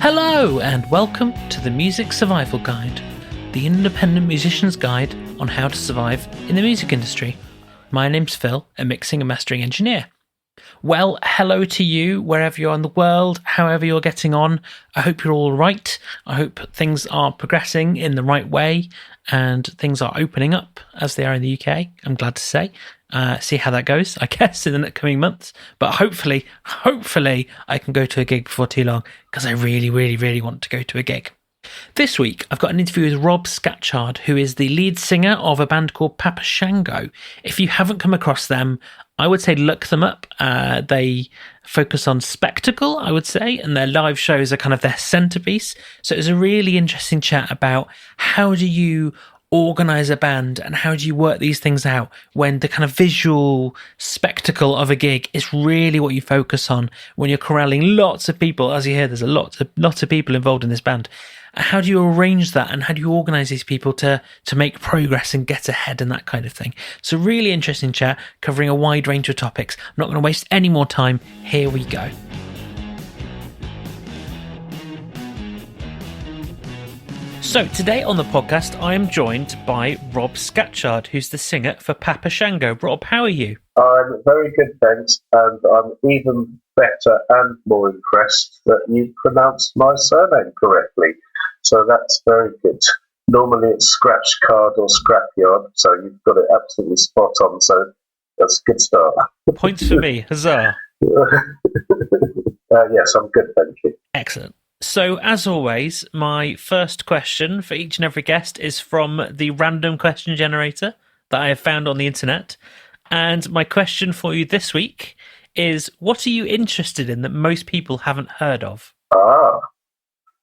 Hello and welcome to the Music Survival Guide, the independent musician's guide on how to survive in the music industry. My name's Phil, a mixing and mastering engineer. Well, hello to you, wherever you are in the world, however you're getting on. I hope you're all right. I hope things are progressing in the right way and things are opening up as they are in the UK, I'm glad to say. See how that goes, I guess, in the coming months. But hopefully, I can go to a gig before too long, because I really want to go to a gig. This week, I've got an interview with Rob Scatchard, who is the lead singer of a band called Papa Shango. If you haven't come across them, I would say look them up. They focus on spectacle, I would say, and their live shows are kind of their centerpiece. So it was a really interesting chat about how do you organize a band and how do you work these things out when the kind of visual spectacle of a gig is really what you focus on when you're corralling lots of people. As you hear, there's a lot of people involved in this band. How do you arrange that and how do you organise these people to make progress and get ahead and that kind of thing? So really interesting chat covering a wide range of topics. I'm not going to waste any more time. Here we go. So today on the podcast, I am joined by Rob Scatchard, who's the singer for Papa Shango. Rob, how are you? I'm very good, thanks, and I'm even better and more impressed that you pronounced my surname correctly. So that's very good. Normally it's scratch card or scrapyard, so you've got it absolutely spot on, so that's a good start. Points for me, huzzah. Yes, I'm good, thank you. Excellent. So, as always, my first question for each and every guest is from the random question generator that I have found on the internet. And my question for you this week is, what are you interested in that most people haven't heard of?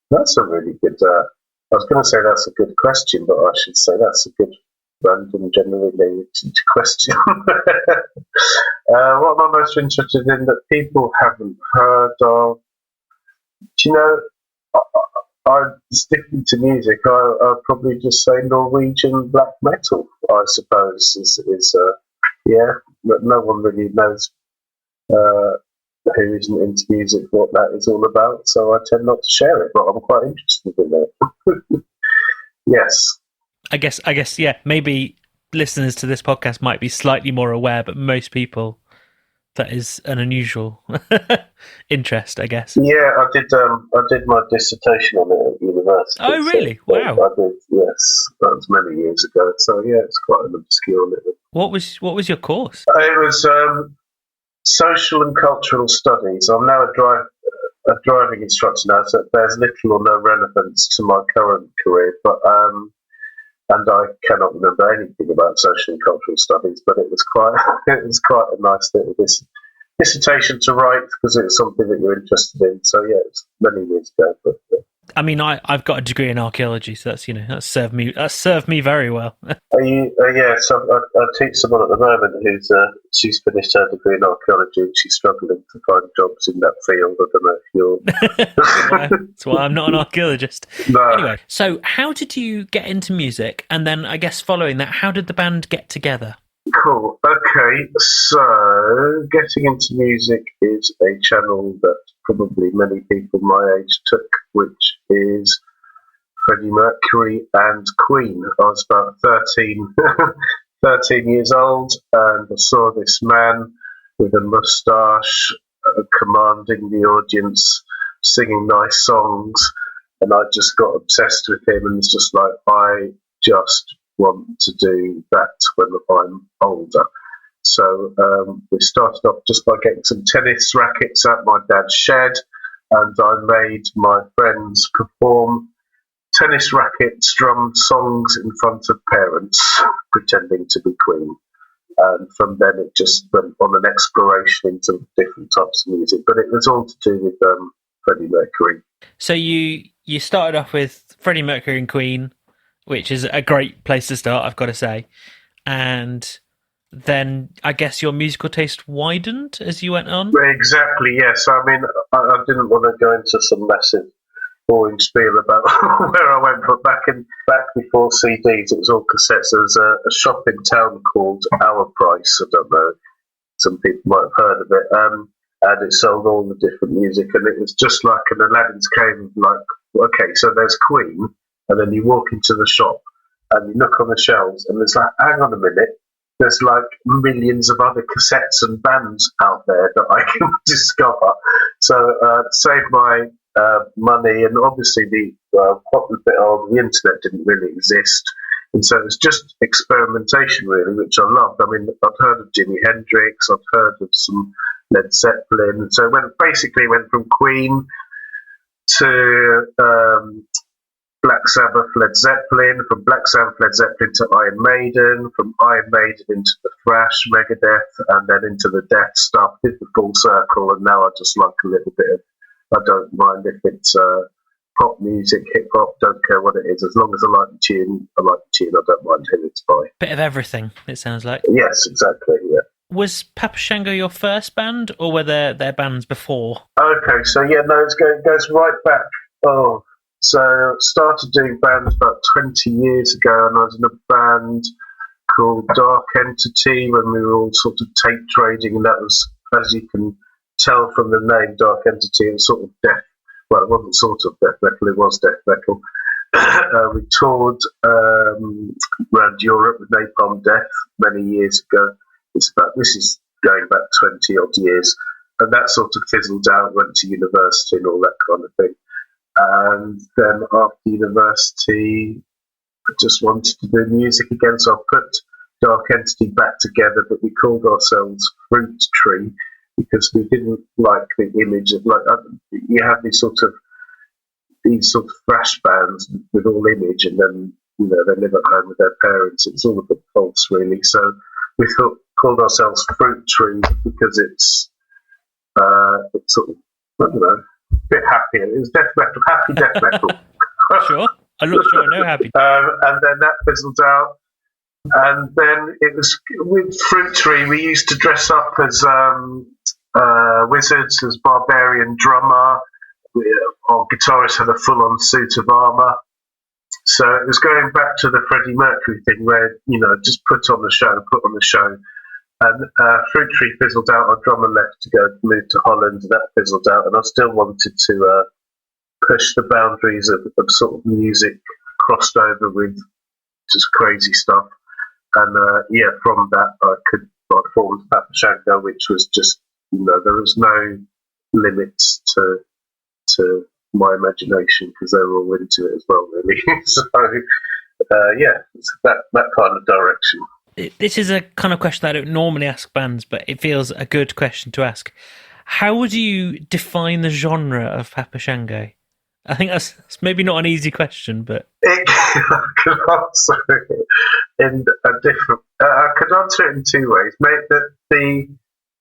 That's a really good... I was going to say that's a good question, but I should say that's a good random generated question. What am I most interested in that people haven't heard of? Do you know, I'm sticking to music. I'll probably just say Norwegian black metal, I suppose, but no one really knows who isn't into music what that is all about, so I tend not to share it, but I'm quite interested in it. Yes. I guess, yeah, maybe listeners to this podcast might be slightly more aware, but most people, that is an unusual interest, I guess. Yeah, I did my dissertation on it at university. Oh, really? So wow. I did, yes. That was many years ago. So yeah, it's quite an obscure little. What was your course? It was social and cultural studies. I'm now a driving instructor now, so it bears little or no relevance to my current career. But and I cannot remember anything about social and cultural studies, but it was quite a nice little dissertation to write because it's something that you're interested in. So yeah, it's many years ago. But I mean, I've got a degree in archaeology, so that's served me very well. Yes, I teach someone at the moment she's finished her degree in archaeology and she's struggling to find jobs in that field. I don't know if you're... That's why I'm not an archaeologist. No. Anyway, so how did you get into music? And then I guess following that, how did the band get together? Cool. Okay, so getting into music is a channel that probably many people my age took, which is Freddie Mercury and Queen. I was about 13 years old, and I saw this man with a moustache commanding the audience, singing nice songs, and I just got obsessed with him and was just like, I just want to do that when I'm older. So we started off just by getting some tennis rackets out my dad's shed, and I made my friends perform tennis racket strummed songs in front of parents, pretending to be Queen. And from then it just went on an exploration into different types of music, but it was all to do with Freddie Mercury. So you started off with Freddie Mercury and Queen, which is a great place to start, I've got to say. And then I guess your musical taste widened as you went on? Exactly, yes. I mean, I didn't want to go into some massive boring spiel about where I went, but back before CDs, it was all cassettes. There was a shop in town called Our Price. I don't know, some people might have heard of it. and it sold all the different music, and it was just like an Aladdin's cave of like, okay, so there's Queen, and then you walk into the shop and you look on the shelves, and there's like, hang on a minute, there's like millions of other cassettes and bands out there that I can discover. So to save my money, and obviously the internet didn't really exist, and so it's just experimentation really, which I loved. I mean, I've heard of Jimi Hendrix, I've heard of some Led Zeppelin, so it went from Queen to Black Sabbath, Led Zeppelin, from Black Sabbath, Led Zeppelin to Iron Maiden, from Iron Maiden into the thrash, Megadeth, and then into the death stuff, did the full circle, and now I just like a little bit of, I don't mind if it's pop music, hip hop, don't care what it is, as long as I like the tune, I don't mind who it's by. Bit of everything, it sounds like. Yes, exactly, yeah. Was Papa Shango your first band, or were there bands before? Okay, so yeah, no, it goes right back. So I started doing bands about 20 years ago, and I was in a band called Dark Entity when we were all sort of tape trading, and that was, as you can tell from the name Dark Entity, it was sort of death. Well, it wasn't sort of death metal, it was death metal. We toured around Europe with Napalm Death many years ago. This is going back 20 odd years, and that sort of fizzled out, went to university and all that kind of thing. And then after university, I just wanted to do music again, so I put Dark Entity back together, but we called ourselves Fruit Tree because we didn't like the image of, like, you have these sort of thrash bands with all image, and then they live at home with their parents. It's all a bit false, really. So we called ourselves Fruit Tree because it's sort of, I don't know, a bit happier. It was death metal, happy death metal. Sure, I'm not sure I know happy. And then that fizzled out. And then it was with Fruit Tree, we used to dress up as wizards, as barbarian drummer. Our guitarist had a full-on suit of armour. So it was going back to the Freddie Mercury thing where, just put on the show. And Fruit Tree fizzled out. Our drummer left to move to Holland. That fizzled out. And I still wanted to push the boundaries of sort of music crossed over with just crazy stuff. And from that I formed Papa Shango, which was just, there was no limits to my imagination because they were all into it as well, really. So it's that kind of direction. This is a kind of question I don't normally ask bands, but it feels a good question to ask. How would you define the genre of Papa Shango? I think that's maybe not an easy question, but I could answer it in a different. I could answer it in two ways.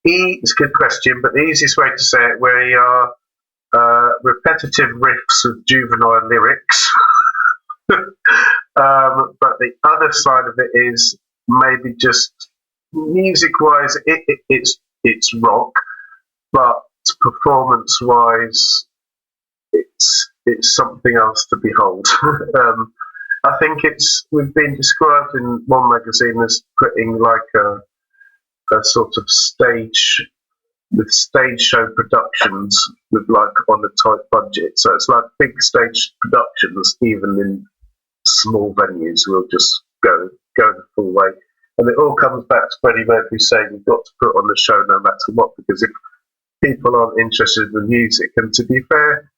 It's a good question, but the easiest way to say it, where you are repetitive riffs with juvenile lyrics. But the other side of it is maybe just music-wise, it's rock, but performance-wise, it's something else to behold. I think we've been described in one magazine as putting like a sort of stage show productions with like on a tight budget. So it's like big stage productions, even in small venues, will just go the full way. And it all comes back to Freddie Mercury saying you've got to put on the show no matter what, because if people aren't interested in the music, and to be fair,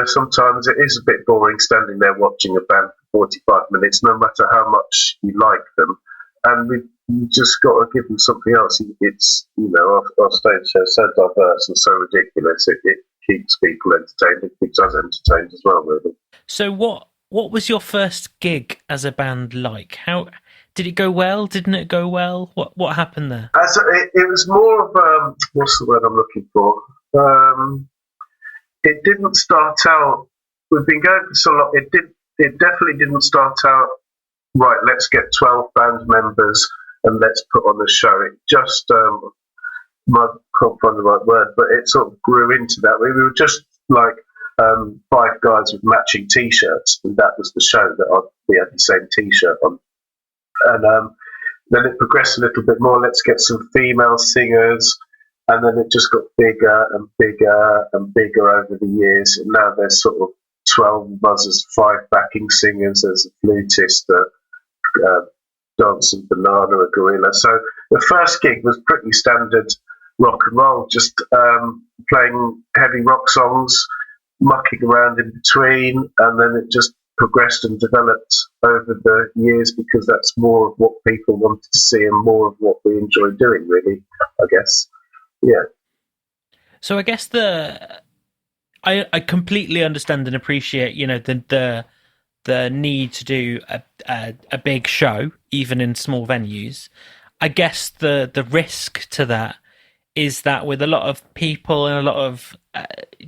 sometimes it is a bit boring standing there watching a band for 45 minutes, no matter how much you like them. And you just got to give them something else. It's, our stage show is so diverse and so ridiculous, it keeps people entertained. It keeps us entertained as well, really. So what was your first gig as a band like? How did it go well? Didn't it go well? What happened there? It was more of what's the word I'm looking for? It didn't start out. We've been going for so long. It definitely didn't start out right. Let's get 12 band members and let's put on the show. It just I can't find the right word, but it sort of grew into that. We were just like 5 guys with matching T-shirts, and that was the show that we had the same T-shirt on. And then it progressed a little bit more. Let's get some female singers. And then it just got bigger and bigger and bigger over the years. And now there's sort of 12 of us as 5 backing singers. There's a flutist, a dancing banana, a gorilla. So the first gig was pretty standard rock and roll, just playing heavy rock songs, mucking around in between, and then it just progressed and developed over the years because that's more of what people wanted to see and more of what we enjoy doing, really, I guess. Yeah. So I guess I completely understand and appreciate, the need to do a big show, even in small venues. I guess the risk to that is that with a lot of people and a lot of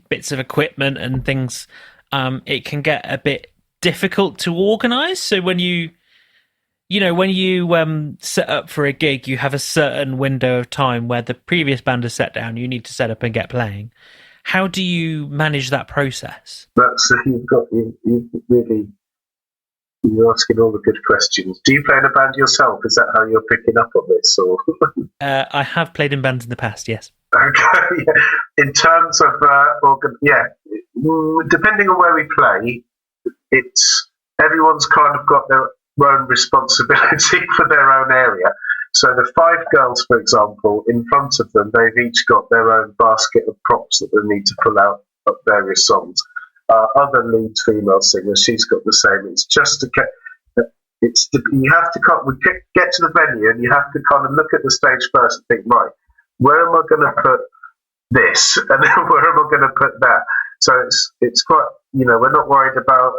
bits of equipment and things, it can get a bit difficult to organise. So when you set up for a gig, you have a certain window of time where the previous band is set down, you need to set up and get playing. How do you manage that process? That's you're asking all the good questions. Do you play in a band yourself? Is that how you're picking up on this? Or I have played in bands in the past, yes. Okay. In terms of depending on where we play, it's everyone's kind of got their own responsibility for their own area. So the 5 girls, for example, in front of them, they've each got their own basket of props that they need to pull out of various songs. Other lead female singer, she's got the same. It's just to get. You have to get to the venue and you have to kind of look at the stage first and think, right, where am I going to put this, and then where am I going to put that? So it's quite, we're not worried about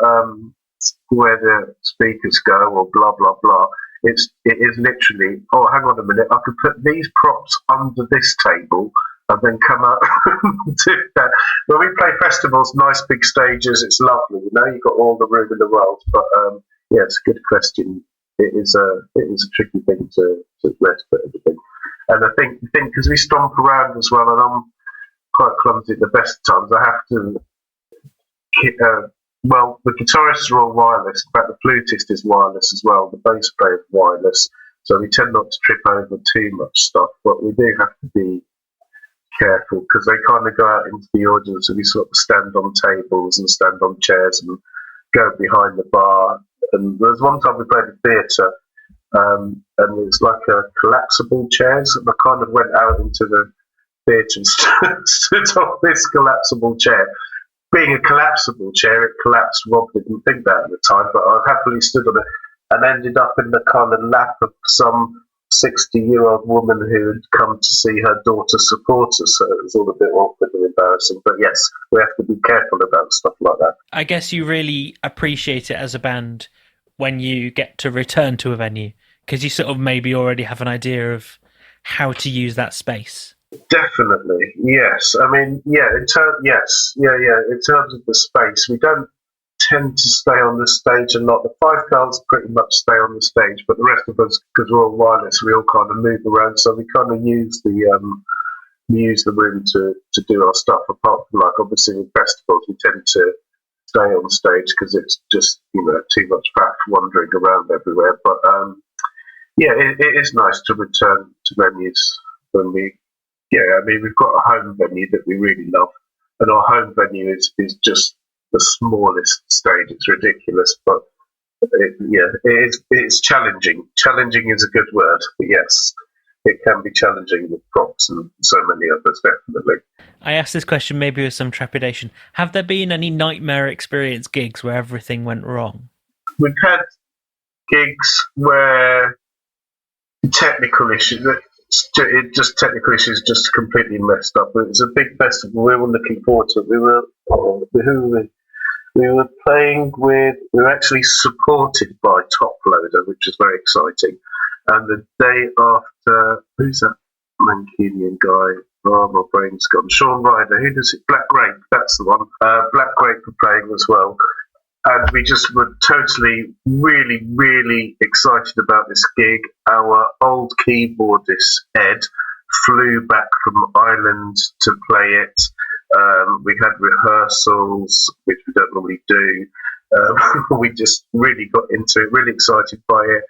where the speakers go or blah blah blah. It is literally, oh, hang on a minute, I could put these props under this table and then come out and do that. When we play festivals, nice big stages, it's lovely. You've got all the room in the world. But yeah, it's a good question. It is a tricky thing to where to put everything. And I think because we stomp around as well, and I'm quite clumsy at the best times, I have to. Well, the guitarists are all wireless. In fact, the flutist is wireless as well. The bass player is wireless. So we tend not to trip over too much stuff, but we do have to be careful because they kind of go out into the audience and we sort of stand on tables and stand on chairs and go behind the bar. And there was one time we played a theatre and it's like a collapsible chairs, and I kind of went out into the theatre and stood on this collapsible chair. Being a collapsible chair, it collapsed. Rob didn't think that at the time, but I happily stood on it and ended up in the kind of lap of some 60-year-old woman who had come to see her daughter support us. So it was all a bit awkward and embarrassing. But yes, we have to be careful about stuff like that. I guess you really appreciate it as a band when you get to return to a venue because you sort of maybe already have an idea of how to use that space. Definitely, yes. I mean, yeah. In terms of the space, we don't tend to stay on the stage a lot. The 5 girls pretty much stay on the stage, but the rest of us, because we're all wireless, we all kind of move around. So we kind of use the room to do our stuff. Apart from obviously with festivals, we tend to stay on stage because it's just too much faff wandering around everywhere. But it is nice to return to venues when we. Yeah, I mean, we've got a home venue that we really love, and our home venue is just the smallest stage. It's ridiculous, but it's challenging. Challenging is a good word, but yes, it can be challenging with props and so many others, definitely. I asked this question maybe with some trepidation. Have there been any nightmare experience gigs where everything went wrong? We've had gigs where technical issues just completely messed up. It was a big festival. We were looking forward to it. We were playing with. We were actually supported by Top Loader, which was very exciting. And the day after, who's that Mancunian guy? Oh, my brain's gone. Sean Ryder. Who does it? Black Grape. That's the one. Black Grape were playing as well. And we just were totally, really, really excited about this gig. Our old keyboardist, Ed, flew back from Ireland to play it. We had rehearsals, which we don't normally do. We just really got into it, really excited by it.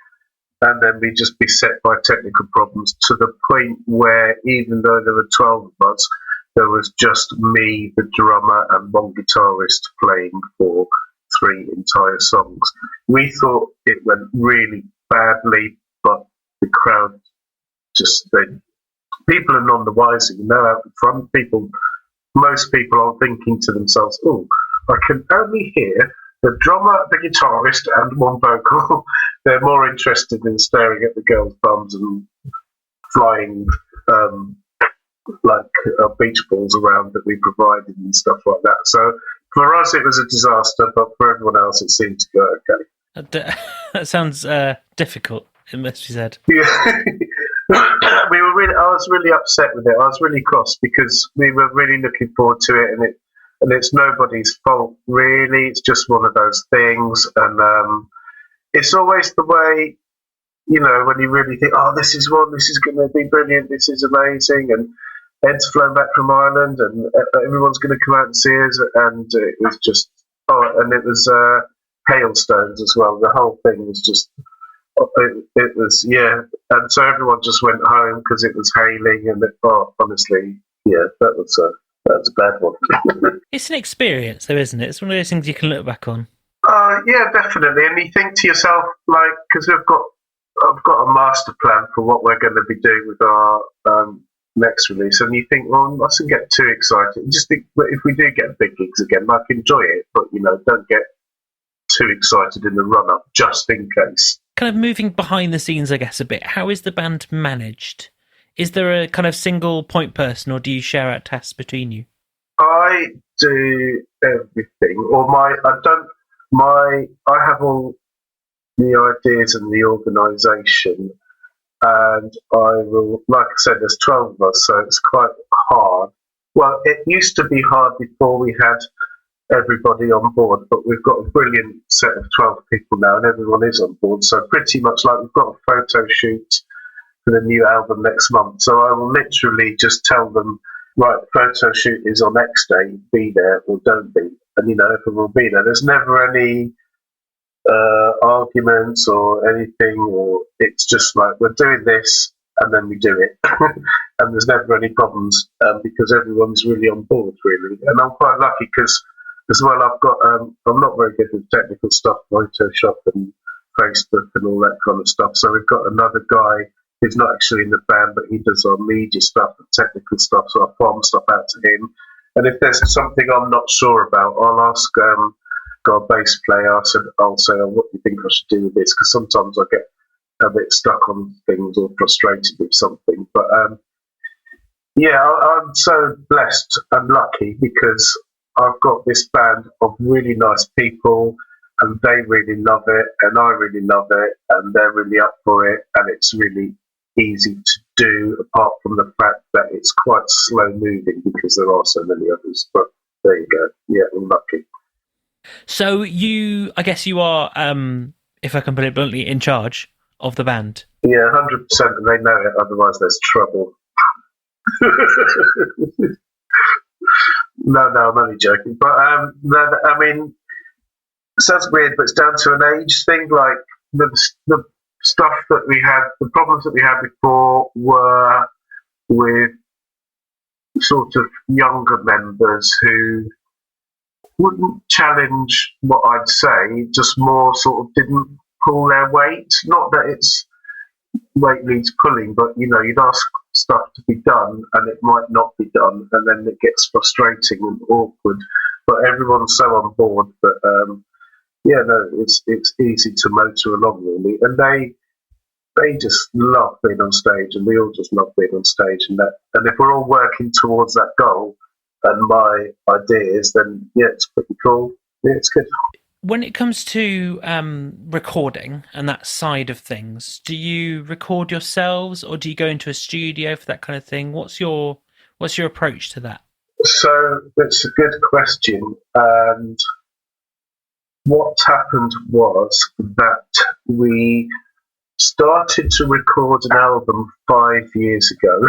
and then we'd just be set by technical problems to the point where even though there were 12 of us, there was just me, the drummer, and one guitarist playing for 3 entire songs. We thought it went really badly, but the crowd people are none the wiser. Out in front, most people are thinking to themselves, "Oh, I can only hear the drummer, the guitarist, and one vocal." They're more interested in staring at the girls' bums and flying beach balls around that we provided and stuff like that. So for us, it was a disaster, but for everyone else, it seemed to go okay. That sounds difficult, it must be said. Yeah. I was really upset with it. I was really cross because we were really looking forward to it, and it's nobody's fault really. It's just one of those things, and it's always the way, when you really think, "Oh, this is going to be brilliant. This is amazing," and Ed's flown back from Ireland, and everyone's going to come out and see us, and it was just and it was hailstones as well. The whole thing was just. It was, and so everyone just went home because it was hailing, and honestly, that was a bad one. It's an experience, though, isn't it? It's one of those things you can look back on. Yeah, definitely. And you think to yourself, because I've got a master plan for what we're going to be doing with our next release, and you think, well, I mustn't get too excited. You just think, if we do get big gigs again, enjoy it, but don't get too excited in the run-up, just in case. Kind of moving behind the scenes, I guess, a bit. How is the band managed? Is there a kind of single point person, or do you share out tasks between you? I do everything, I have all the ideas and the organisation, and I will, like I said, there's 12 of us, so it's quite hard. Well, it used to be hard before we had everybody on board, but we've got a brilliant set of 12 people now, and everyone is on board. So pretty much we've got a photo shoot for the new album next month. So I will literally just tell them, right, the photo shoot is on X day, be there or don't be. And everyone will be there. There's never any arguments or anything, or it's just we're doing this and then we do it. And there's never any problems because everyone's really on board, really. And I'm quite lucky because as well, I've got. I'm not very good with technical stuff, Photoshop and Facebook and all that kind of stuff. So we've got another guy who's not actually in the band, but he does our media stuff and technical stuff. So I farm stuff out to him. And if there's something I'm not sure about, I'll ask our bass player. I'll say, "What do you think I should do with this?" Because sometimes I get a bit stuck on things or frustrated with something. But I'm so blessed and lucky because I've got this band of really nice people, and they really love it, and I really love it, and they're really up for it, and it's really easy to do, apart from the fact that it's quite slow moving because there are so many others. But there you go. Yeah, I'm lucky. So I guess you are, if I can put it bluntly, in charge of the band. Yeah, 100%, and they know it, otherwise there's trouble. No, I'm only joking. But it sounds weird, but it's down to an age thing. Like the stuff that we had, the problems that we had before were with sort of younger members who wouldn't challenge what I'd say, just more sort of didn't pull their weight. Not that it's weight needs pulling, but you'd ask stuff to be done and it might not be done, and then it gets frustrating and awkward, but everyone's so on board that it's easy to motor along, really. And they just love being on stage, and we all just love being on stage, and if we're all working towards that goal and my ideas, then it's pretty cool. It's good. When it comes to recording and that side of things, do you record yourselves, or do you go into a studio for that kind of thing? What's your approach to that? So it's a good question. And what happened was that we started to record an album 5 years ago.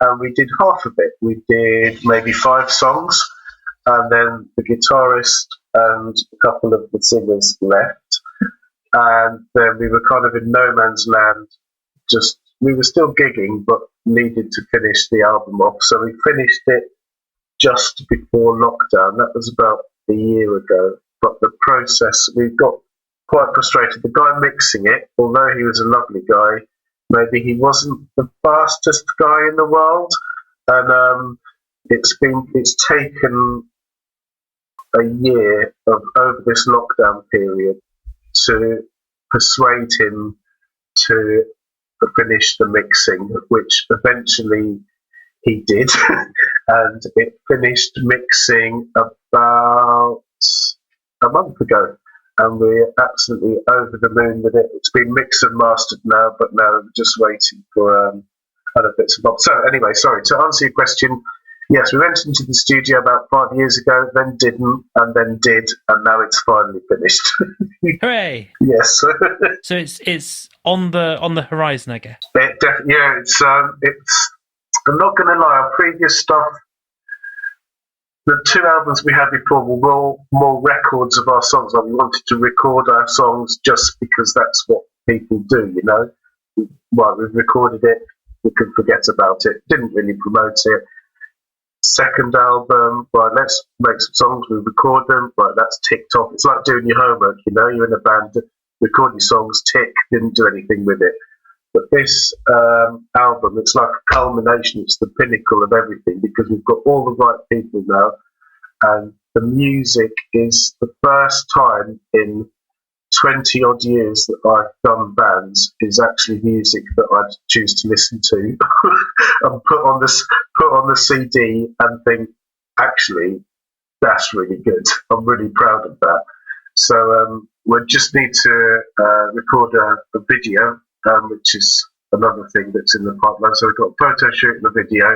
And we did half of it. We did maybe 5 songs. And then the guitarist and a couple of the singers left. and then we were kind of in no man's land. Just we were still gigging, but needed to finish the album off. So we finished it just before lockdown. That was about a year ago. But the process, we got quite frustrated. The guy mixing it, although he was a lovely guy, maybe he wasn't the fastest guy in the world, and it's taken a year of over this lockdown period to persuade him to finish the mixing, which eventually he did, and it finished mixing about a month ago, and we're absolutely over the moon with it. It's been mixed and mastered now, but now we're just waiting for other bits and bobs. So anyway, sorry, to answer your question, yes, we went into the studio about 5 years ago, then didn't, and then did, and now it's finally finished. Hooray! Yes. So it's on the horizon, I guess. It's. I'm not going to lie. Our previous stuff, the 2 albums we had before, were more records of our songs. Like we wanted to record our songs just because that's what people do, you know. Well, we've recorded it, we can forget about it. Didn't really promote it. Second album, right, let's make some songs, we record them, right, that's ticked off. It's like doing your homework, you know, you're in a band, record your songs, tick, didn't do anything with it. But this album, it's like a culmination, it's the pinnacle of everything, because we've got all the right people now, and the music is the first time in 20 odd years that I've done bands is actually music that I choose to listen to and put on the CD and think, actually, that's really good. I'm really proud of that. So we just need to record a video, which is another thing that's in the pipeline. So we've got a photo shoot and a video.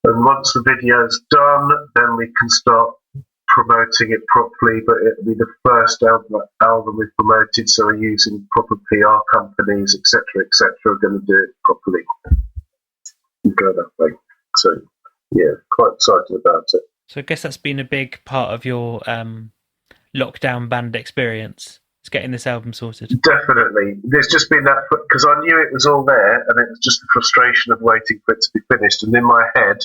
And once the video's done, then we can start promoting it properly, but it'll be the first album we've promoted, so we're using proper PR companies, etc., are going to do it properly and go that way. So, yeah, quite excited about it. So I guess that's been a big part of your lockdown band experience, is getting this album sorted. Definitely. There's just been that, because I knew it was all there, and it was just the frustration of waiting for it to be finished, and in my head,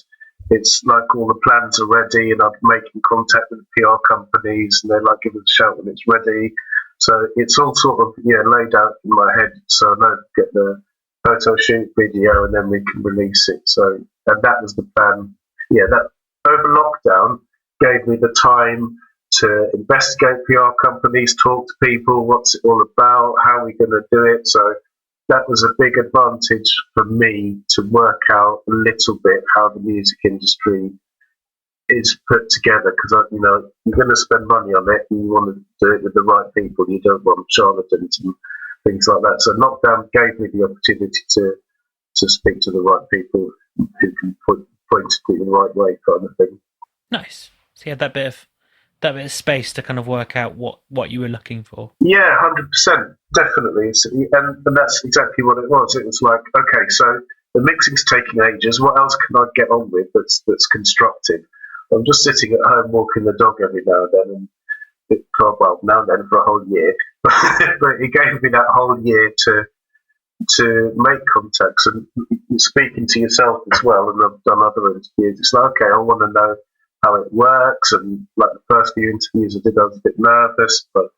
it's like all the plans are ready, and I'm making contact with the PR companies, and they're like, give us a shout when it's ready. So it's all sort of laid out in my head. So I know get the photo shoot, video, and then we can release it. So, and that was the plan. Yeah, that over lockdown gave me the time to investigate PR companies, talk to people, what's it all about, how are we going to do it. So that was a big advantage for me to work out a little bit how the music industry is put together, because you're going to spend money on it and you want to do it with the right people. You don't want charlatans and things like that. So lockdown gave me the opportunity to speak to the right people who can point it in the right way, kind of thing. Nice. So you had that bit of space to kind of work out what you were looking for. Yeah, 100%, definitely. And that's exactly what it was. It was like, okay, so the mixing's taking ages. What else can I get on with that's constructive? I'm just sitting at home walking the dog every now and then, now and then for a whole year. But it gave me that whole year to make contacts and speaking to yourself as well. And I've done other interviews. It's like, okay, I want to know how it works, and like the first few interviews I was a bit nervous, but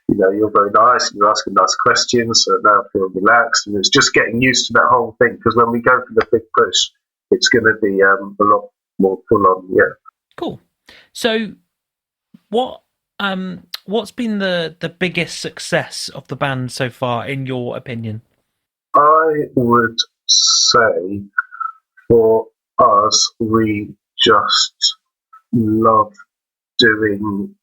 you're very nice and you're asking nice questions, so now I feel relaxed, and it's just getting used to that whole thing, because when we go for the big push, it's going to be a lot more full on. Yeah. Cool. So what's been the biggest success of the band so far, in your opinion? I would say for us, we just love doing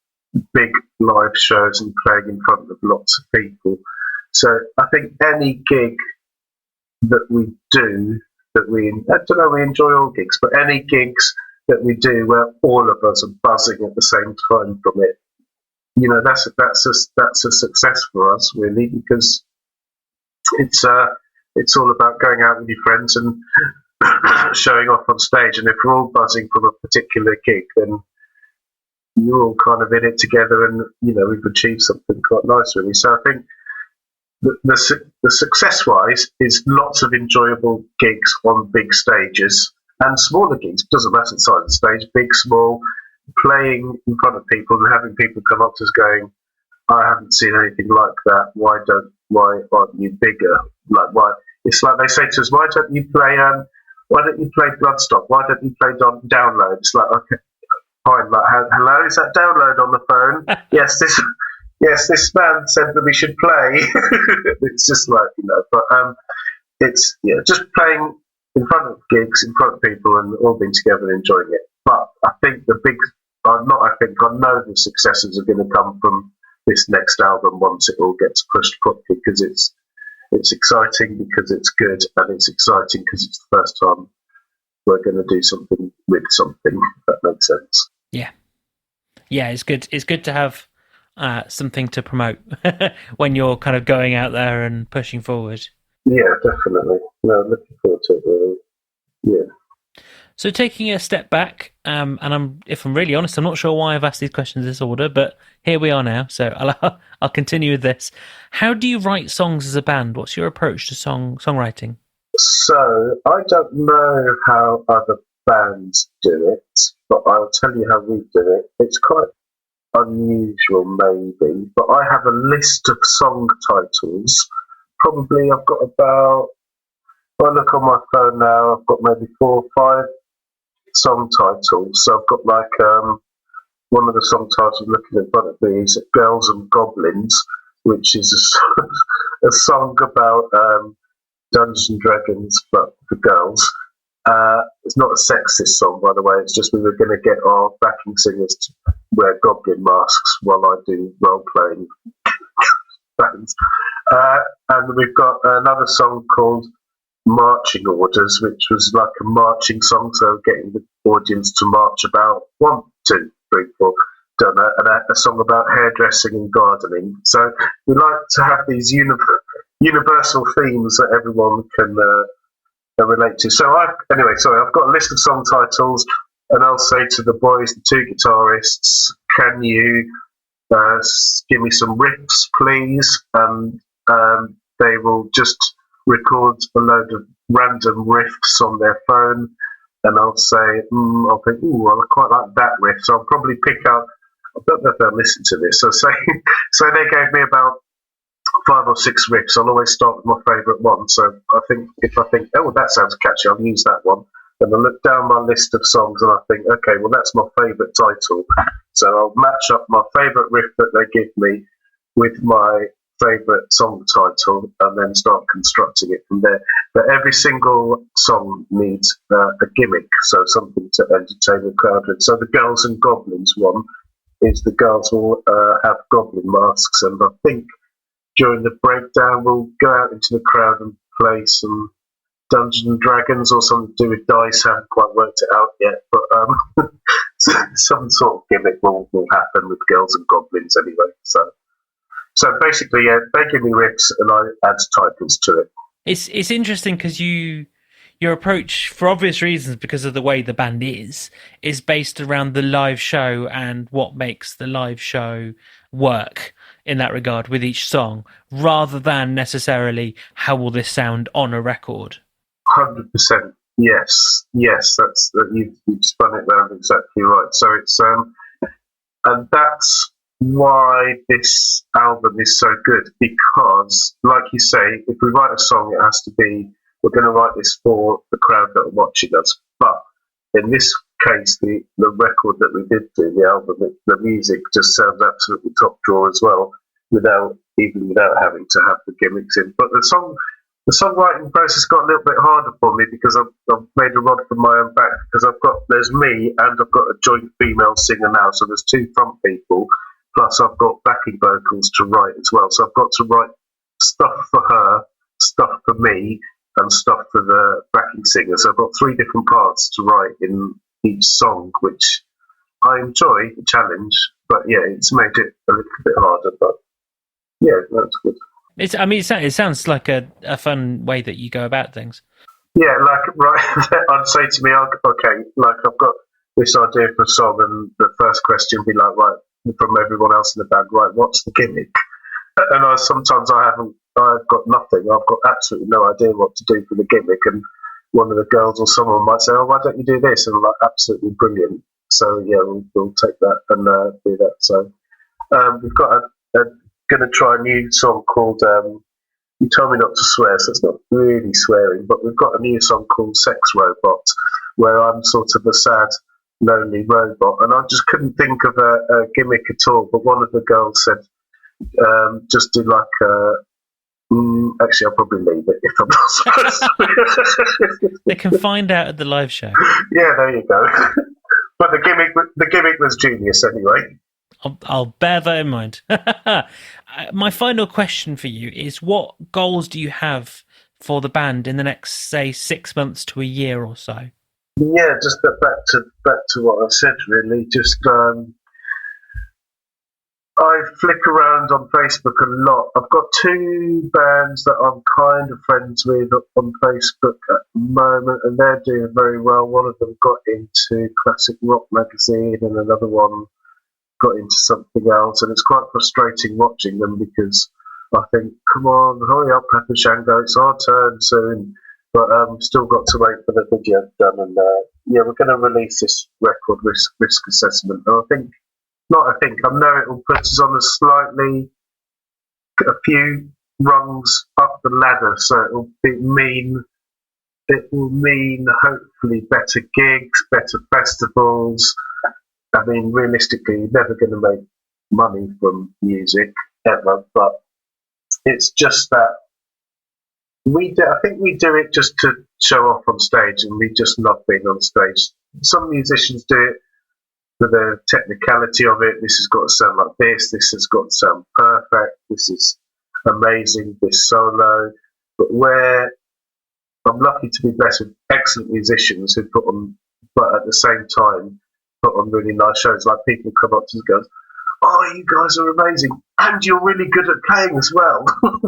big live shows and playing in front of lots of people. So I think any gig that we do, we enjoy all gigs, but any gigs that we do where all of us are buzzing at the same time from it, that's a success for us, really, because it's all about going out with your friends and showing off on stage, and if we're all buzzing from a particular gig, then you're all kind of in it together, and we've achieved something quite nice, really. So I think the success-wise is lots of enjoyable gigs on big stages and smaller gigs. It doesn't matter the size of the stage, big, small, playing in front of people and having people come up to us going, I haven't seen anything like that. Why aren't you bigger? Like, why? It's like they say to us, why don't you play Bloodstock? Why don't you play Download? It's like, okay, fine. Like, hello, is that Download on the phone? Yes, this man said that we should play. It's just like, but it's just playing in front of gigs, in front of people, and all being together and enjoying it. But I think I know the successes are going to come from this next album once it all gets pushed properly, because it's exciting, because it's good, and it's exciting because it's the first time we're going to do something with something, if that makes sense. Yeah, it's good. It's good to have something to promote when you're kind of going out there and pushing forward. Yeah, definitely. No, looking forward to it, really. Yeah. So taking a step back, and if I'm really honest, I'm not sure why I've asked these questions in this order, but here we are now, so I'll continue with this. How do you write songs as a band? What's your approach to songwriting? So, I don't know how other bands do it, but I'll tell you how we do it. It's quite unusual, maybe, but I have a list of song titles. Probably I've got about, if I look on my phone now, I've got maybe 4 or 5 song titles. So I've got one of the song titles looking in front of me is Girls and Goblins, which is a song about Dungeons and Dragons, but for girls. It's not a sexist song, by the way. It's just we were going to get our backing singers to wear goblin masks while I do role-playing bands. And we've got another song called Marching Orders, which was like a marching song, so getting the audience to march about 1, 2, 3, 4. Done and a song about hairdressing and gardening. So we like to have these universal themes that everyone can relate to. So I've got a list of song titles, and I'll say to the boys, the 2 guitarists, can you give me some riffs, please? And they will just record a load of random riffs on their phone, and I'll say, I'll think, I quite like that riff, so I'll probably pick out, I don't know if they'll listen to this, so they gave me about 5 or 6 riffs. I'll always start with my favourite one, so if I think, that sounds catchy, I'll use that one. Then I look down my list of songs and I think, okay, well, that's my favourite title, so I'll match up my favourite riff that they give me with my favourite song title, and then start constructing it from there. But every single song needs a gimmick, so something to entertain the crowd with. So the Girls and Goblins one is the girls will have goblin masks, and I think during the breakdown we'll go out into the crowd and play some Dungeons and Dragons or something to do with dice. I haven't quite worked it out yet, but some sort of gimmick will happen with Girls and Goblins anyway. So basically, they give me riffs and I add titles to it. It's interesting because your approach, for obvious reasons, because of the way the band is based around the live show and what makes the live show work in that regard with each song, rather than necessarily how will this sound on a record. 100%. Yes, that's you've spun it round exactly right. So it's and that's why this album is so good, because, like you say, if we write a song, it has to be, we're going to write this for the crowd that are watching us. But in this case, the record that we did do, the album, the music just sounds absolutely top drawer as well, without having to have the gimmicks in. But the songwriting process got a little bit harder for me because I've made a rod from my own back, because there's me and I've got a joint female singer now, so there's 2 front people, plus I've got backing vocals to write as well. So I've got to write stuff for her, stuff for me, and stuff for the backing singer. So I've got 3 different parts to write in each song, which I enjoy the challenge, but yeah, it's made it a little bit harder, but yeah, that's good. It sounds like a fun way that you go about things. Yeah, I'd say to me, okay, I've got this idea for a song, and the first question would be like, right, from everyone else in the band, right, what's the gimmick? And sometimes I haven't I've got nothing. I've got absolutely no idea what to do for the gimmick. And one of the girls or someone might say, "Oh, why don't you do this?" And I'm like, absolutely brilliant. So yeah, we'll take that and do that. So we've got going to try a new song called. You told me not to swear, so it's not really swearing. But we've got a new song called "Sex Robot," where I'm sort of a sad, lonely robot, and I just couldn't think of a gimmick at all. But one of the girls said, just do like a. Actually, I'll probably leave it if I'm not supposed to. They can find out at the live show. Yeah, there you go. But the gimmick was genius anyway. I'll bear that in mind. My final question for you is: what goals do you have for the band in the next, say, 6 months to a year or so? Yeah, just back to what I said. Really, just I flick around on Facebook a lot. I've got two bands that I'm kind of friends with on Facebook at the moment, and they're doing very well. One of them got into Classic Rock magazine, and another one got into something else. And it's quite frustrating watching them because I think, come on, hurry up, Papa Shango, it's our turn soon. But still got to wait for the video done. And yeah, we're going to release this record risk assessment. And I know it will put us on a few rungs up the ladder, so it will mean hopefully better gigs, better festivals. I mean, realistically, you're never going to make money from music ever, but it's just that I think we do it just to show off on stage, and we just love being on stage. Some musicians do it for the technicality of it. This has got to sound like this has got to sound perfect, this is amazing, this solo. But where I'm lucky to be blessed with excellent musicians who put on, but at the same time, put on really nice shows. Like people come up to us and go, "Oh, you guys are amazing, and you're really good at playing as well,"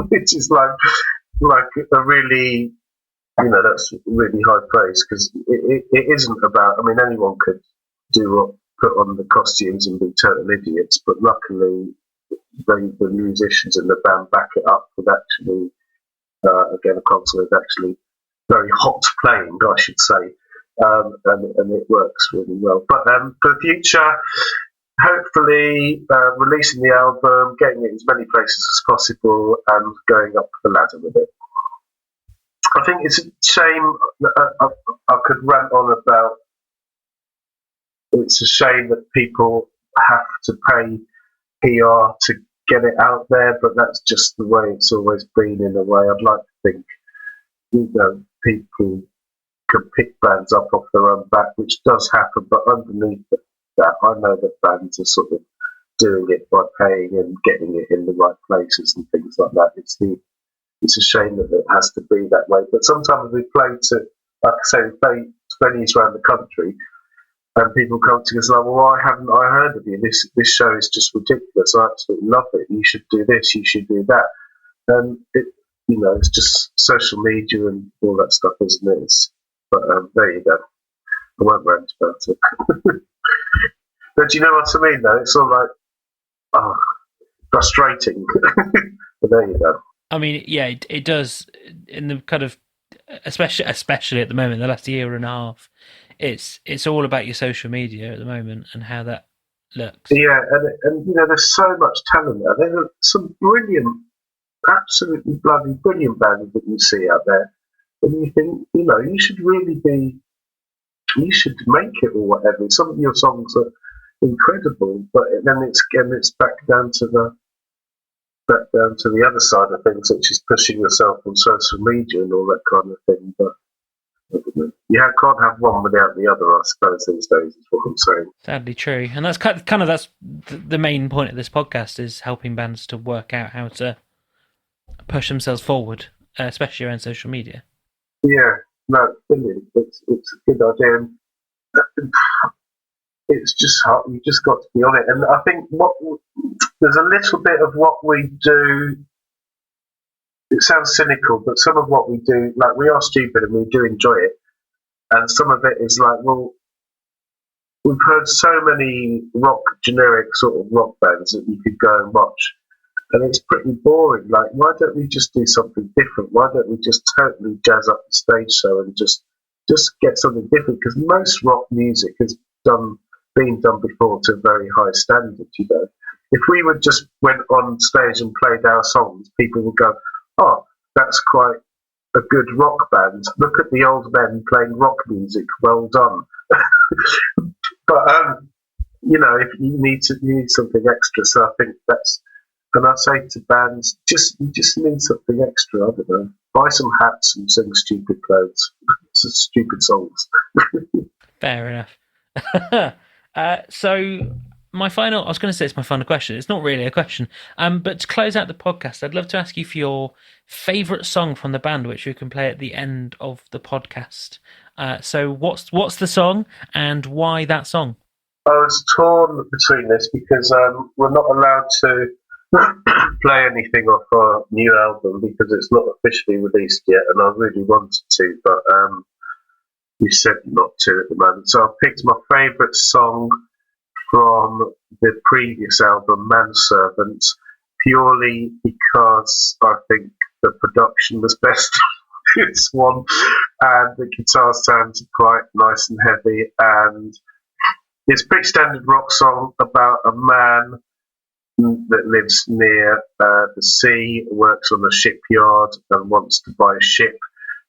which is like a really, that's really high praise, because it isn't about. I mean, anyone could put on the costumes and be total idiots, but luckily the musicians in the band back it up with actually, again, a concert with actually very hot playing, I should say, and it works really well. But for the future, hopefully releasing the album, getting it in as many places as possible, and going up the ladder with it. I think it's a shame. I could rant on about. It's a shame that people have to pay PR to get it out there, but that's just the way it's always been. In a way, I'd like to think, people can pick bands up off their own back, which does happen. But underneath that, I know that bands are sort of doing it by paying and getting it in the right places and things like that. It's a shame that it has to be that way. But sometimes we play venues around the country, and people come to us like, "Well, why haven't I heard of you? This show is just ridiculous. I absolutely love it. You should do this. You should do that." And it's just social media and all that stuff, isn't it? But there you go. I won't rant about it. But do you know what I mean, though? It's all like, frustrating. But there you go. I mean, yeah, it does. In the kind of, especially at the moment, the last year and a half, it's all about your social media at the moment and how that looks. Yeah, and there's so much talent there. There are some brilliant, absolutely bloody brilliant bands that you see out there, and you think, you should really you should make it or whatever. Some of your songs are incredible, but then it's back down to the other side of things, which is pushing yourself on social media and all that kind of thing. But you can't have one without the other, I suppose, these days, is what I'm saying. Sadly true. And that's that's the main point of this podcast, is helping bands to work out how to push themselves forward, especially around social media. Yeah, no, brilliant. It's a good idea. And it's just hard. You just got to be on it. And I think there's a little bit of what we do. It sounds cynical, but some of what we do, like, we are stupid and we do enjoy it. And some of it is like, well, we've heard so many generic sort of rock bands that you could go and watch. and it's pretty boring. Like, why don't we just do something different? Why don't we just totally jazz up the stage show and just get something different? Because most rock music has been done before to a very high standard, you know. If we would just went on stage and played our songs, people would go, "Oh, that's quite a good rock band. Look at the old men playing rock music. Well done." But you know, if you need something extra, so I think that's. And I say to bands, you just need something extra. I don't know. Buy some hats and sing stupid clothes, stupid songs. Fair enough. So I was going to say it's my final question. It's not really a question. But to close out the podcast, I'd love to ask you for your favourite song from the band, which we can play at the end of the podcast. So what's the song and why that song? I was torn between this because we're not allowed to play anything off our new album because it's not officially released yet, and I really wanted to, but we said not to at the moment. So I picked my favourite song from the previous album, Manservant, purely because I think the production was best on this one, and the guitar sounds quite nice and heavy, and it's a pretty standard rock song about a man that lives near the sea, works on a shipyard and wants to buy a ship.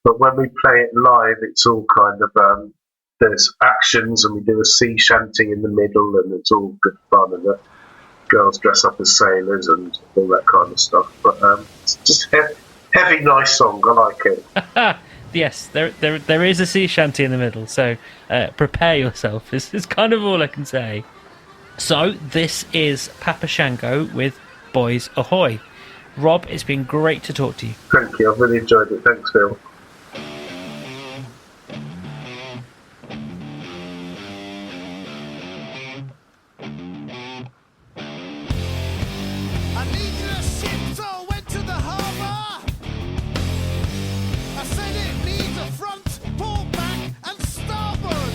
But when we play it live, it's all kind of, there's actions and we do a sea shanty in the middle and it's all good fun, and the girls dress up as sailors and all that kind of stuff. But it's just heavy, nice song. I like it. Yes, there is a sea shanty in the middle, so prepare yourself. Is kind of all I can say. So this is Papa Shango with Boys Ahoy. Rob, it's been great to talk to you. Thank you, I've really enjoyed it. Thanks, Phil. I needed a ship, so I went to the harbour. I said it needs a front, pull back and starboard.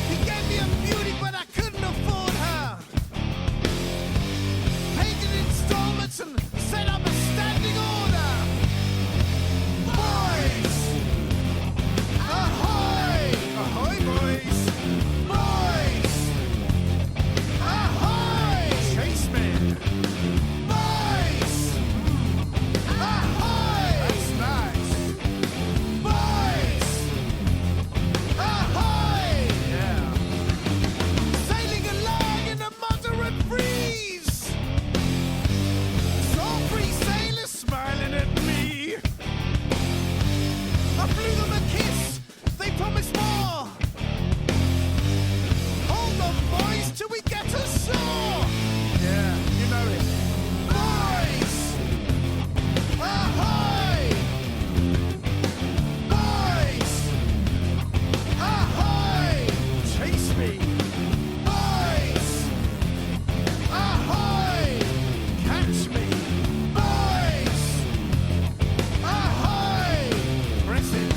He gave me a beauty, but I couldn't afford her. Paid in installments and set up a standing order. Boys, ahoy! Ahoy, boys! Boys, ahoy! Chase me! Boys, ahoy! That's nice. Boys, ahoy! Yeah. Sailing along in a moderate breeze. Saw three sailors smiling at me. I blew them a kiss. They promised more. Hold on, boys, till we get ashore. Yeah, you know it. Boys, ahoy! Boys, ahoy! Chase me. Boys, ahoy! Catch me. Boys, ahoy! Press it.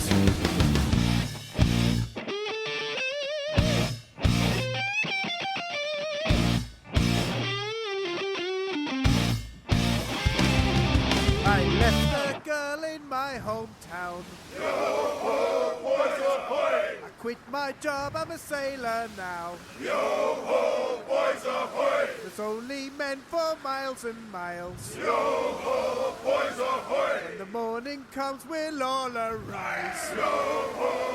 I left a girl in my hometown. Yo-ho, boys ahoy! I quit my job, I'm a sailor now. Yo-ho, boys ahoy! There's only men for miles and miles. Yo-ho, boys ahoy! When the morning comes, we'll all arise. Yo-ho,